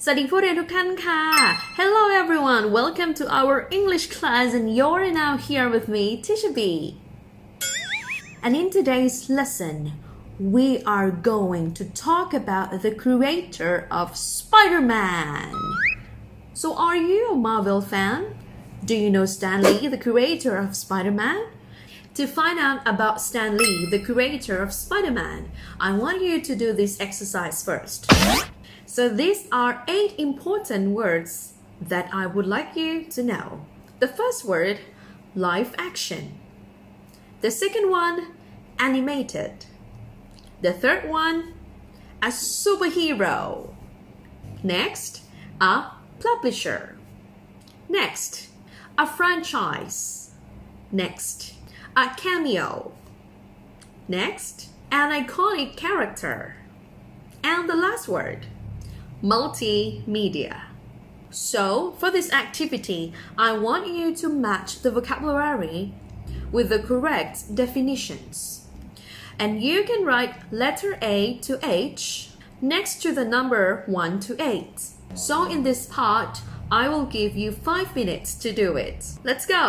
สวัสดีผู้เรียนทุกท่านค่ะ Hello everyone, welcome to our English class and you're now here with me, Teacher B. And in today's lesson, we are going to talk about the creator of Spider-Man. So are you a Marvel fan? Do you know Stan Lee, the creator of Spider-Man? To find out about Stan Lee, the creator of Spider-Man, I want you to do this exercise first.So these are 8 important words that I would like you to know. The first word, live action. The second one, animated. The third one, a superhero. Next, a publisher. Next, a franchise. Next, a cameo. Next, an iconic character. And the last word,multimedia. So, for this activity, I want you to match the vocabulary with the correct definitions. And you can write letter A to H next to the number 1 to 8. So, in this part, I will give you 5 minutes to do it. Let's go!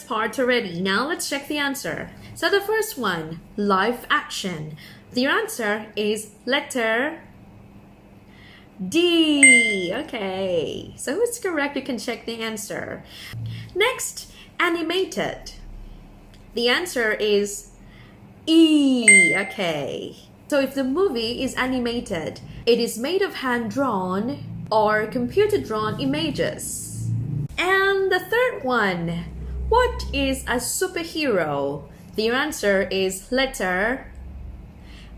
first part already. Now let's check the answer. So the first one, live action. The answer is letter D. Okay, so who's correct? You can check the answer. Next, animated. The answer is E. Okay, so if the movie is animated, it is made of hand-drawn or computer-drawn images. And the third one, what is a superhero? The answer is letter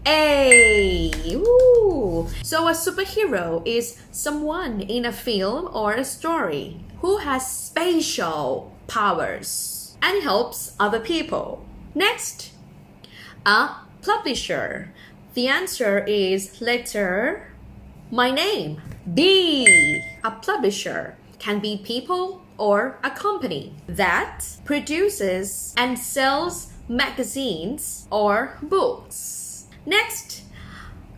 A. Ooh. So a superhero is someone in a film or a story who has special powers and helps other people. Next, a publisher. The answer is letter my name, B. A publisher can be people or a company that produces and sells magazines or books. Next,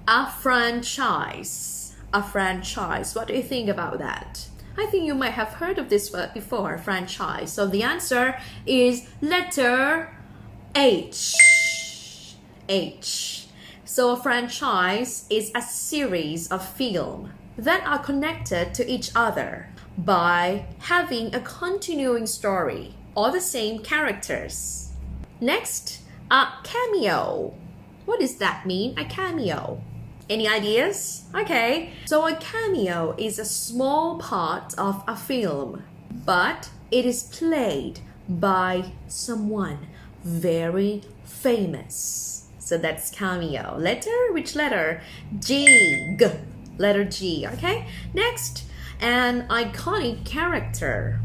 a franchise. A franchise. What do you think about that? I think you might have heard of this word before, franchise. So the answer is letter H. H. So a franchise is a series of films that are connected to each other by having a continuing story or the same characters. Next, a cameo. What does that mean, a cameo? Any ideas? Okay, so a cameo is a small part of a film, but it is played by someone very famous. So that's cameo. Letter? Which letter? G. G. Letter G, okay? Next, an iconic character.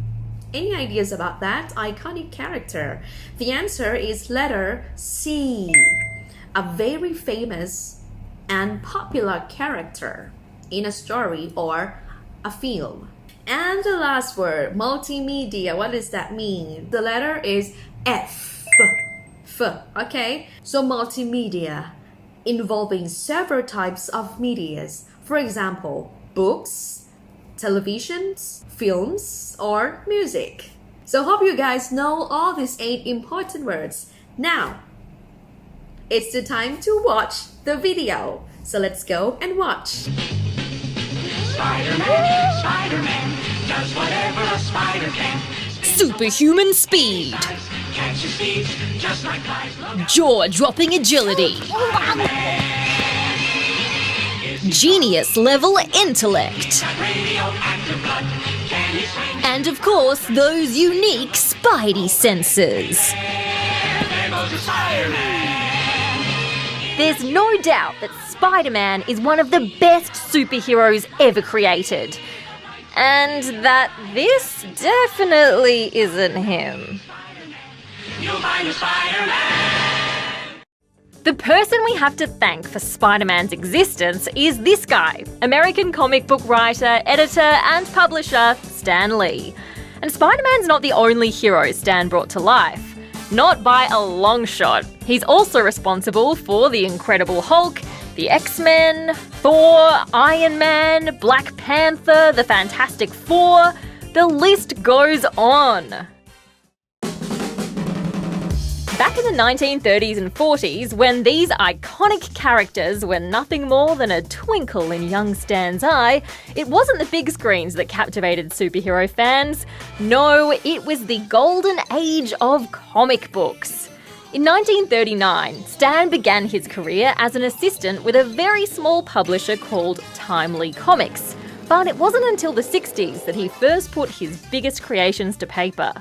Any ideas about that? Iconic character. The answer is letter C. A very famous and popular character in a story or a film. And the last word, multimedia. What does that mean? The letter is F. F, okay? So multimedia involving several types of medias. For example, books, televisions, films, or music. So hope you guys know all these 8 important words. Now, it's the time to watch the video. So let's go and watch. Spider-Man, Spider-Man, does whatever a spider can. Superhuman speed, Catches thieves just like flies. Look jaw-dropping agility, genius-level intellect, at radioactive blood. Can he swing? and of course, those unique spidey senses. There goes the Spider-Man. There's no doubt that Spider-Man is one of the best superheroes ever created. And that this definitely isn't him. You'll find a Spider-Man. The person we have to thank for Spider-Man's existence is this guy, American comic book writer, editor and publisher Stan Lee. And Spider-Man's not the only hero Stan brought to life. Not by a long shot. He's also responsible for the Incredible Hulk, the X-Men, Thor, Iron Man, Black Panther, the Fantastic Four. The list goes on. Back in the 1930s and 40s, when these iconic characters were nothing more than a twinkle in young Stan's eye, it wasn't the big screens that captivated superhero fans. No, it was the golden age of comic books. In 1939, Stan began his career as an assistant with a very small publisher called Timely Comics. But it wasn't until the 60s that he first put his biggest creations to paper.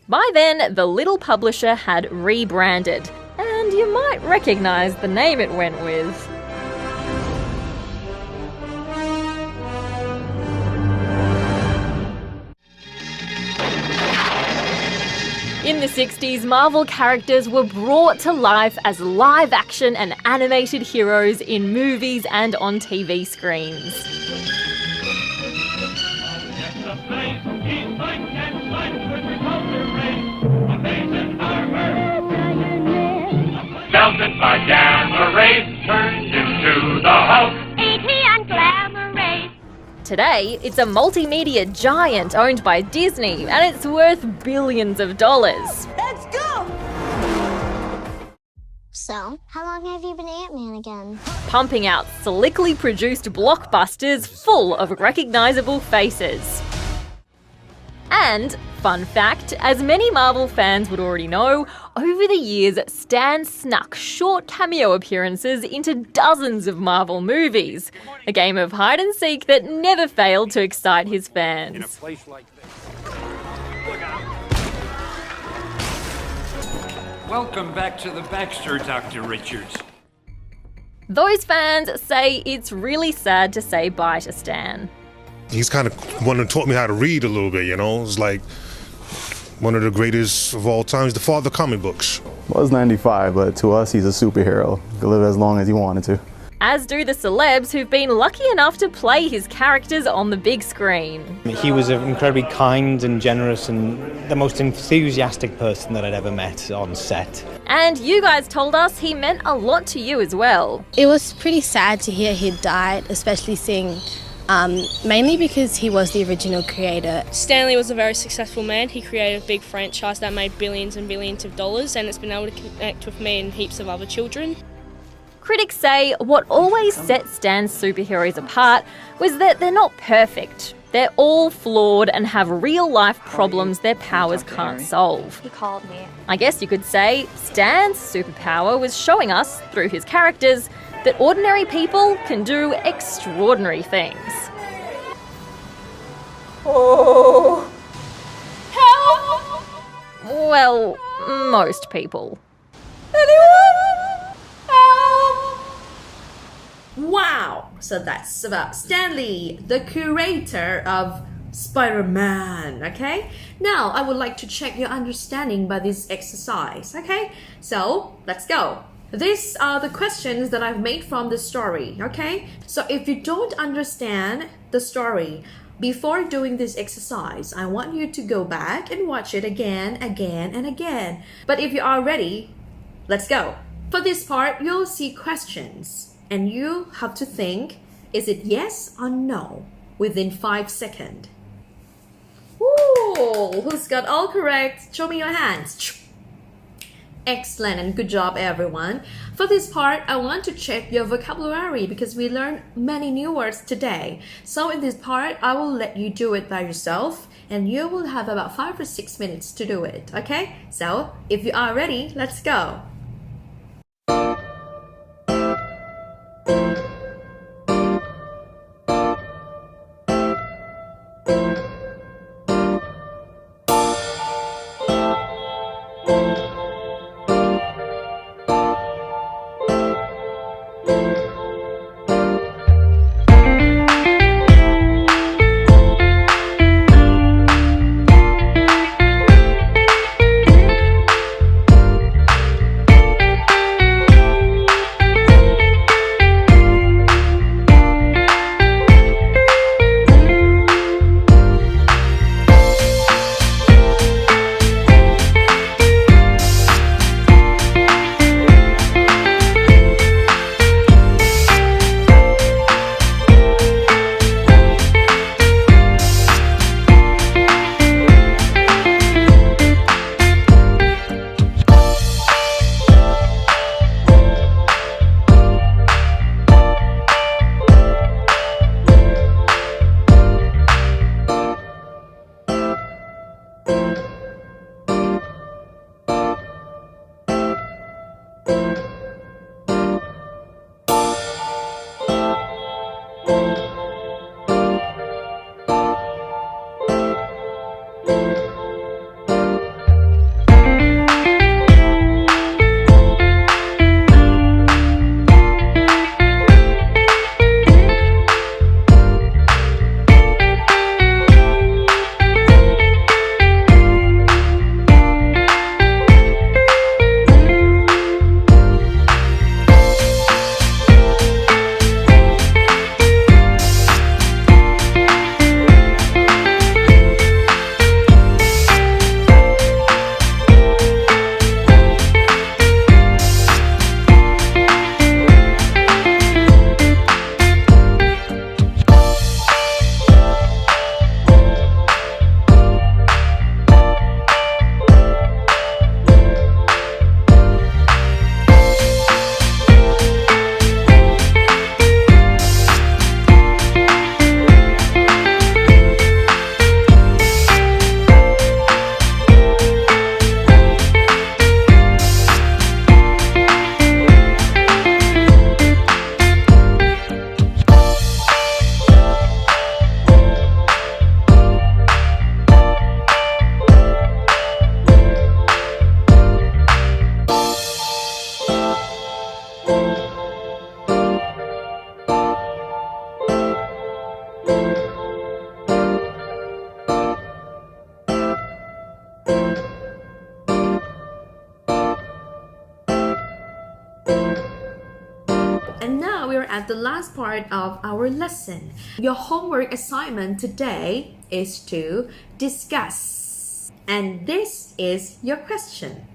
By then, the little publisher had rebranded, and you might recognise the name it went with. In the 60s, Marvel characters were brought to life as live-action and animated heroes in movies and on TV screens. Melted by gamma rays, turned into the Hulk. E.T. and Glamour Rays. Today, it's a multimedia giant owned by Disney, and it's worth billions of dollars. Let's go! So, how long have you been Ant-Man again? Pumping out slickly produced blockbusters full of recognisable faces. And, fun fact, as many Marvel fans would already know, over the years, Stan snuck short cameo appearances into dozens of Marvel movies. A game of hide and seek that never failed to excite his fans. In a place like this. Welcome back to the Baxter, Dr. Richards. Those fans say it's really sad to say bye to Stan. He's kind of one who taught me how to read a little bit, you know? It's like one of the greatest of all times, the father of comic books. Was 95, but to us, he's a superhero. He could live as long as he wanted to. As do the celebs who've been lucky enough to play his characters on the big screen. He was an incredibly kind and generous and the most enthusiastic person that I'd ever met on set. And you guys told us he meant a lot to you as well. It was pretty sad to hear he died, especially seeing mainly because he was the original creator. Stanley was a very successful man. He created a big franchise that made billions and billions of dollars, and it's been able to connect with me and heaps of other children. Critics say what always set Stan's superheroes apart was that they're not perfect. They're all flawed and have real-life problems their powers can't solve. He called me. I guess you could say Stan's superpower was showing us, through his characters, that ordinary people can do extraordinary things. Oh. Help! Well, most people. Anyone? Help! Wow! So that's about Stan Lee, the curator of Spider-Man, okay? Now, I would like to check your understanding by this exercise, okay? So, let's go. These are the questions that I've made from the story, okay? So if you don't understand the story, before doing this exercise, I want you to go back and watch it again and again. But if you are ready, let's go. For this part, you'll see questions, and you have to think, is it yes or no within 5 seconds? Ooh, who's got all correct? Show me your hands. Excellent and good job everyone. For this part, I want to check your vocabulary because we learned many new words today. So in this part, I will let you do it by yourself and you will have about 5 or 6 minutes to do it, okay? So if you are ready, let's go. and now we're at the last part of our lesson. Your homework assignment today is to discuss. And this is your question.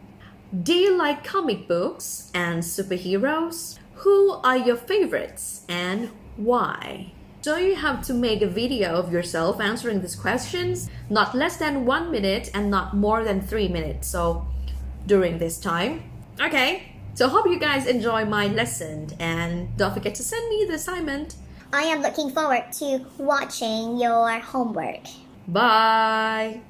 Do you like comic books and superheroes? Who are your favorites and why? So you have to make a video of yourself answering these questions, not less than 1 minute and not more than 3 minutes. So during this time. Okay, so hope you guys enjoy my lesson and don't forget to send me the assignment. I am looking forward to watching your homework. Bye!